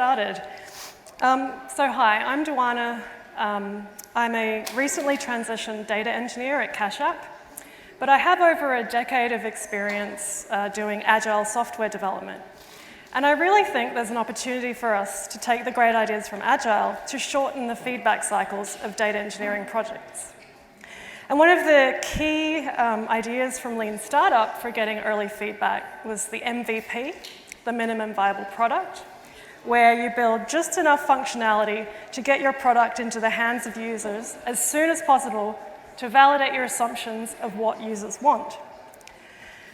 started. Hi, I'm Duana. I'm a recently transitioned data engineer at Cash App, but I have over a decade of experience doing agile software development. And I really think there's an opportunity for us to take the great ideas from agile to shorten the feedback cycles of data engineering projects. And one of the key ideas from Lean Startup for getting early feedback was the MVP, the minimum viable product, where you build just enough functionality to get your product into the hands of users as soon as possible to validate your assumptions of what users want.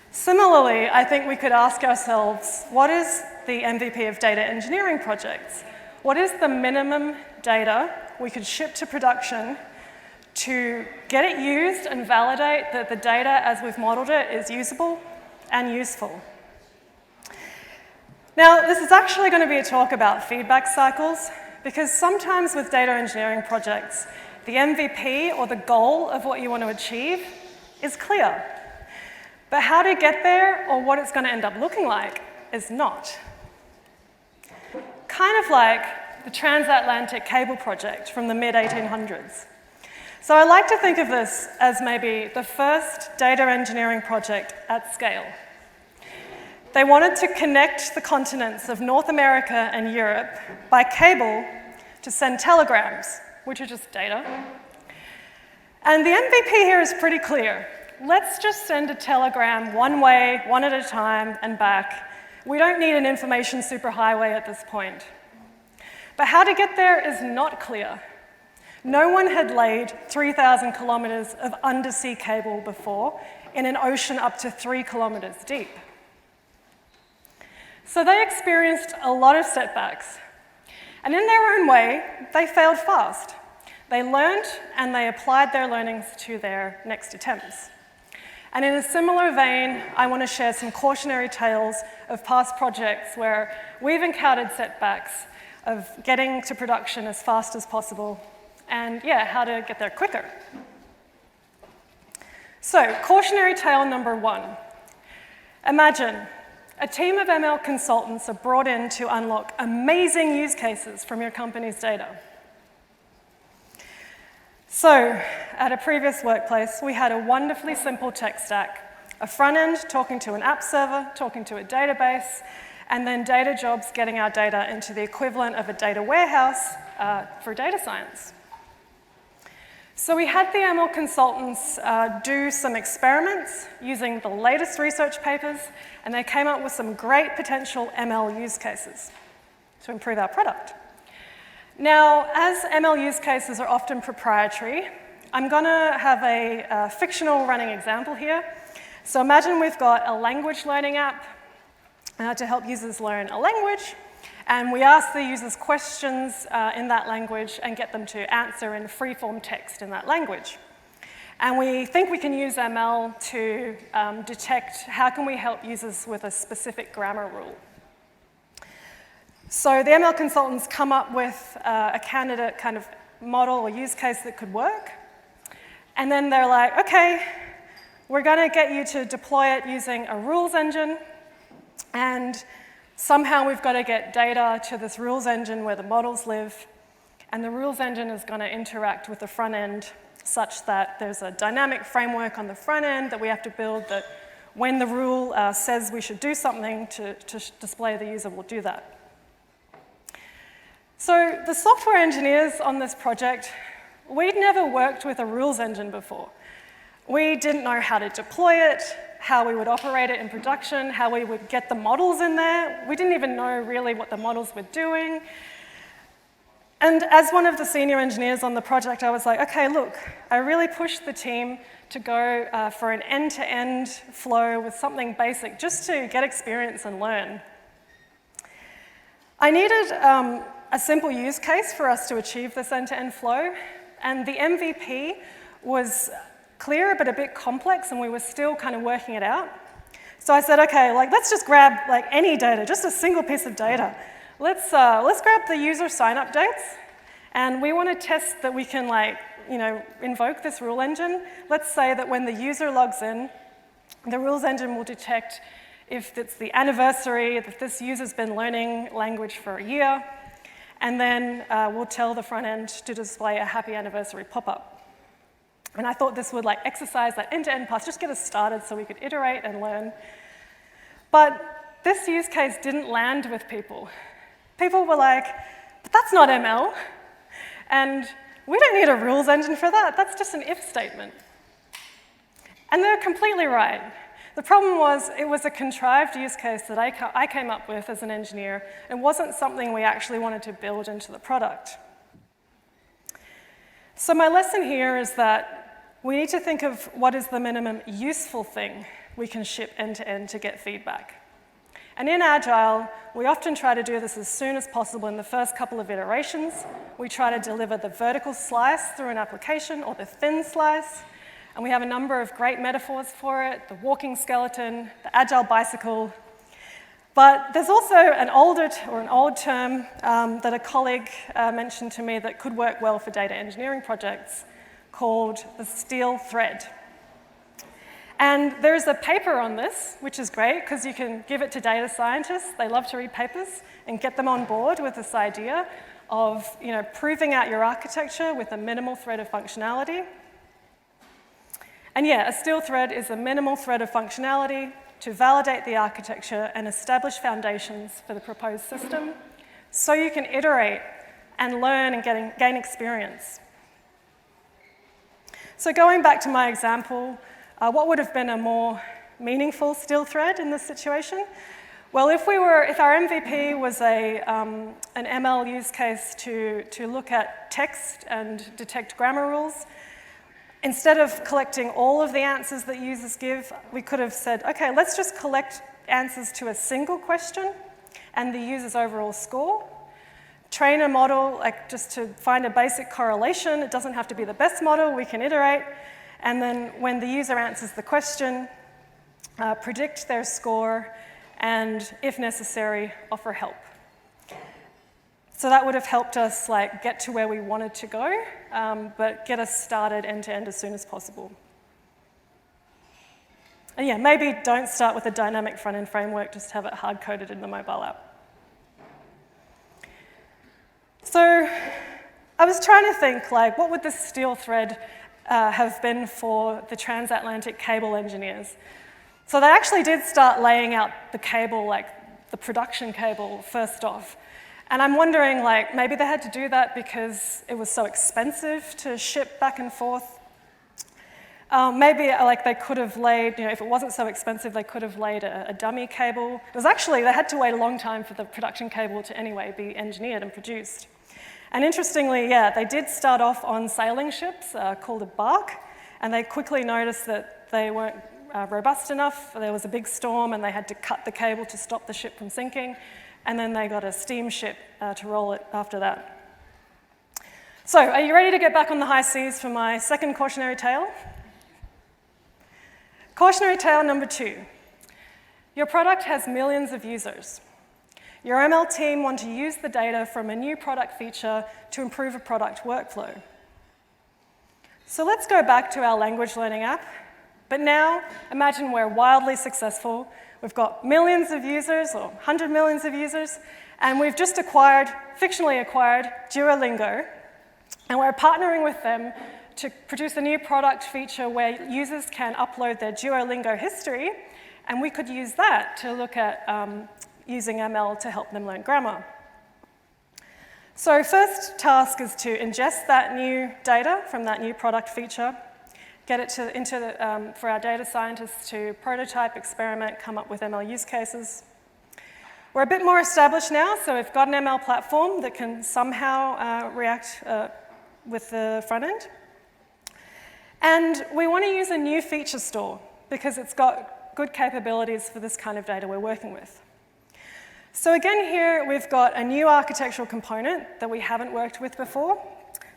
Similarly, I think we could ask ourselves, what is the MVP of data engineering projects? What is the minimum data we could ship to production to get it used and validate that the data as we've modeled it is usable and useful? Now, this is actually going to be a talk about feedback cycles, because sometimes with data engineering projects, the MVP, or the goal of what you want to achieve, is clear. But how to get there, or what it's going to end up looking like, is not. Kind of like the transatlantic cable project from the mid-1800s. So I like to think of this as maybe the first data engineering project at scale. They wanted to connect the continents of North America and Europe by cable to send telegrams, which are just data. And the MVP here is pretty clear. Let's just send a telegram one way, one at a time, and back. We don't need an information superhighway at this point. But how to get there is not clear. No one had laid 3,000 kilometers of undersea cable before in an ocean up to 3 kilometers deep. So they experienced a lot of setbacks. And in their own way, they failed fast. They learned and they applied their learnings to their next attempts. And in a similar vein, I want to share some cautionary tales of past projects where we've encountered setbacks of getting to production as fast as possible, and how to get there quicker. So, cautionary tale number 1. Imagine a team of ML consultants are brought in to unlock amazing use cases from your company's data. So, at a previous workplace, we had a wonderfully simple tech stack, a front end talking to an app server, talking to a database, and then data jobs getting our data into the equivalent of a data warehouse for data science. So we had the ML consultants do some experiments using the latest research papers, and they came up with some great potential ML use cases to improve our product. Now, as ML use cases are often proprietary, I'm going to have a fictional running example here. So imagine we've got a language learning app to help users learn a language, and we ask the users questions in that language and get them to answer in free-form text in that language. And we think we can use ML to detect how can we help users with a specific grammar rule. So the ML consultants come up with a candidate kind of model or use case that could work. And then they're like, okay, we're going to get you to deploy it using a rules engine. And somehow we've got to get data to this rules engine where the models live. And the rules engine is going to interact with the front end such that there's a dynamic framework on the front end that we have to build that when the rule says we should do something to display the user will do that. So the software engineers on this project, we'd never worked with a rules engine before. We didn't know how to deploy it, how we would operate it in production, how we would get the models in there. We didn't even know really what the models were doing. And as one of the senior engineers on the project, I was like, okay, look, I really pushed the team to go for an end-to-end flow with something basic just to get experience and learn. I needed a simple use case for us to achieve this end-to-end flow, and the MVP was clear but a bit complex, and we were still kind of working it out. So I said, okay, let's just grab any data, just a single piece of data. Let's grab the user sign-up dates, and we want to test that we can invoke this rule engine. Let's say that when the user logs in, the rules engine will detect if it's the anniversary, that this user's been learning language for a year, and then we'll tell the front end to display a happy anniversary pop-up. And I thought this would like exercise that end-to-end path, just get us started so we could iterate and learn. But this use case didn't land with people. People were like, but that's not ML, and we don't need a rules engine for that. That's just an if statement. And they're completely right. The problem was it was a contrived use case that I came up with as an engineer. It wasn't something we actually wanted to build into the product. So my lesson here is that we need to think of what is the minimum useful thing we can ship end-to-end to get feedback. And in Agile, we often try to do this as soon as possible in the first couple of iterations. We try to deliver the vertical slice through an application or the thin slice. And we have a number of great metaphors for it, the walking skeleton, the agile bicycle. But there's also an old term that a colleague mentioned to me that could work well for data engineering projects called the steel thread. And there's a paper on this, which is great because you can give it to data scientists. They love to read papers and get them on board with this idea of proving out your architecture with a minimal thread of functionality. And yeah, a steel thread is a minimal thread of functionality to validate the architecture and establish foundations for the proposed system so you can iterate and learn and gain experience. So going back to my example, what would have been a more meaningful steel thread in this situation? Well, if our MVP was an ML use case to look at text and detect grammar rules, instead of collecting all of the answers that users give, we could have said, okay, let's just collect answers to a single question and the user's overall score. Train a model just to find a basic correlation. It doesn't have to be the best model. We can iterate. And then when the user answers the question, predict their score, and if necessary, offer help. So that would have helped us get to where we wanted to go, but get us started end-to-end as soon as possible. And yeah, maybe don't start with a dynamic front-end framework, just have it hard-coded in the mobile app. So I was trying to think, what would this steel thread have been for the transatlantic cable engineers? So they actually did start laying out the cable, the production cable, first off. And I'm wondering, maybe they had to do that because it was so expensive to ship back and forth. Maybe they could have laid, if it wasn't so expensive, they could have laid a dummy cable. It was actually, they had to wait a long time for the production cable to anyway be engineered and produced. And interestingly, yeah, they did start off on sailing ships called a bark, and they quickly noticed that they weren't robust enough. There was a big storm, and they had to cut the cable to stop the ship from sinking, and then they got a steamship to roll it after that. So, are you ready to get back on the high seas for my second cautionary tale? Cautionary tale number 2. Your product has millions of users. Your ML team want to use the data from a new product feature to improve a product workflow. So let's go back to our language learning app. But now, imagine we're wildly successful. We've got millions of users, or 100 millions of users, and we've just fictionally acquired Duolingo, and we're partnering with them to produce a new product feature where users can upload their Duolingo history, and we could use that to look at using ML to help them learn grammar. So first task is to ingest that new data from that new product feature, get it for our data scientists to prototype, experiment, come up with ML use cases. We're a bit more established now, so we've got an ML platform that can somehow react with the front end. And we want to use a new feature store because it's got good capabilities for this kind of data we're working with. So again here, we've got a new architectural component that we haven't worked with before.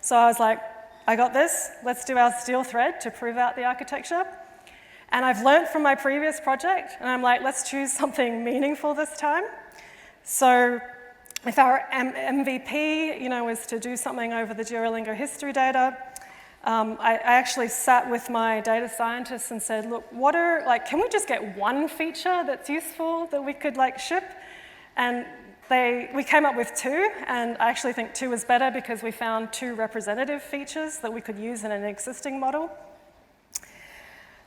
So I was like, I got this. Let's do our steel thread to prove out the architecture. And I've learned from my previous project, and I'm like, let's choose something meaningful this time. So if our MVP, was to do something over the Duolingo history data, I actually sat with my data scientists and said, look, can we just get one feature that's useful that we could ship? And we came up with 2, and I actually think 2 is better because we found 2 representative features that we could use in an existing model.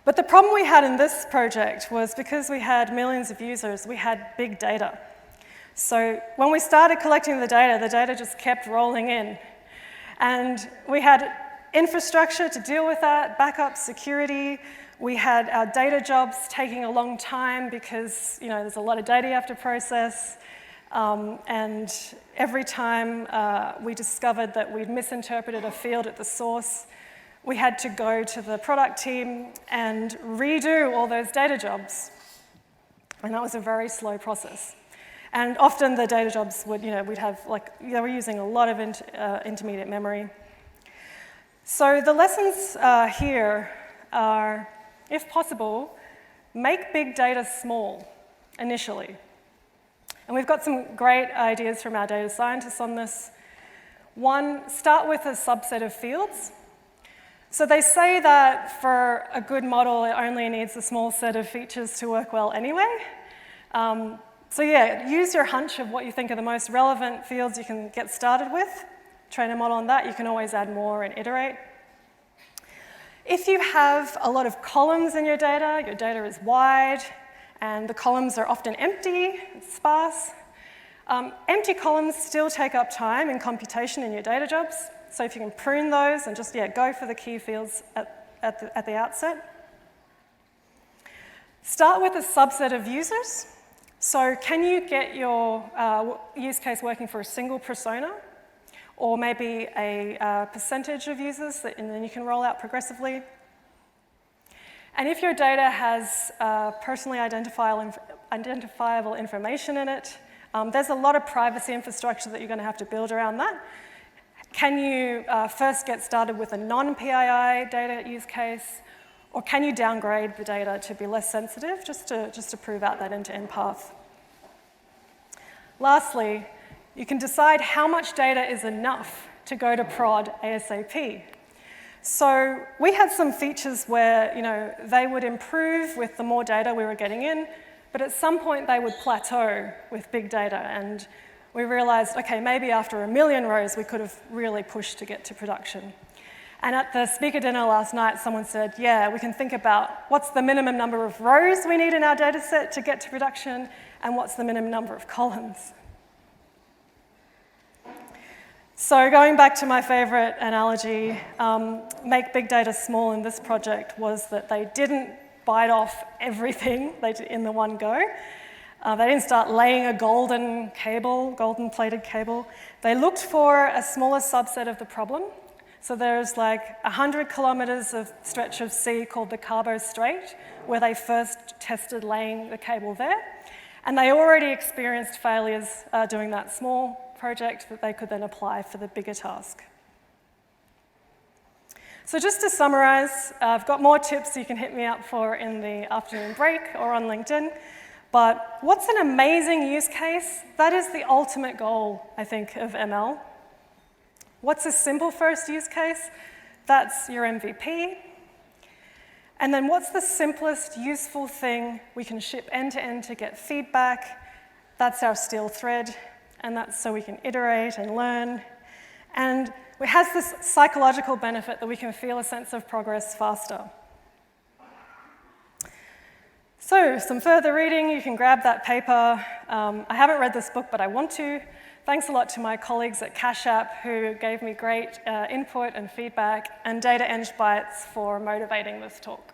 But the problem we had in this project was because we had millions of users, we had big data. So when we started collecting the data just kept rolling in. And we had infrastructure to deal with that, backup, security. We had our data jobs taking a long time because there's a lot of data you have to process. And every time we discovered that we'd misinterpreted a field at the source, we had to go to the product team and redo all those data jobs. And that was a very slow process. And often the data jobs would, we'd have they were using a lot of intermediate memory. So the lessons here are, if possible, make big data small initially. And we've got some great ideas from our data scientists on this. 1, start with a subset of fields. So they say that for a good model, it only needs a small set of features to work well anyway. So yeah, use your hunch of what you think are the most relevant fields you can get started with. Train a model on that. You can always add more and iterate. If you have a lot of columns in your data is wide, and the columns are often empty, it's sparse. Empty columns still take up time in computation in your data jobs. So if you can prune those and just go for the key fields at the outset. Start with a subset of users. So can you get your use case working for a single persona, or maybe a percentage of users, and then you can roll out progressively? And if your data has personally identifiable information in it, there's a lot of privacy infrastructure that you're going to have to build around that. Can you first get started with a non-PII data use case, or can you downgrade the data to be less sensitive, just to prove out that end-to-end path? Lastly, you can decide how much data is enough to go to prod ASAP. So we had some features where they would improve with the more data we were getting in, but at some point they would plateau with big data, and we realized, okay, maybe after 1 million rows we could have really pushed to get to production. And at the speaker dinner last night, someone said, yeah, we can think about what's the minimum number of rows we need in our data set to get to production, and what's the minimum number of columns. So going back to my favorite analogy, make big data small in this project was that they didn't bite off everything in the one go. They didn't start laying a golden plated cable. They looked for a smaller subset of the problem. So there's 100 kilometers of stretch of sea called the Cabo Strait, where they first tested laying the cable there. And they already experienced failures doing that small project that they could then apply for the bigger task. So just to summarize, I've got more tips you can hit me up for in the afternoon break or on LinkedIn. But what's an amazing use case? That is the ultimate goal, I think, of ML. What's a simple first use case? That's your MVP. And then what's the simplest useful thing we can ship end-to-end to get feedback? That's our steel thread, and that's so we can iterate and learn. And it has this psychological benefit that we can feel a sense of progress faster. So, some further reading, you can grab that paper. I haven't read this book, but I want to. Thanks a lot to my colleagues at Cash App who gave me great input and feedback, and Data Eng Bytes for motivating this talk.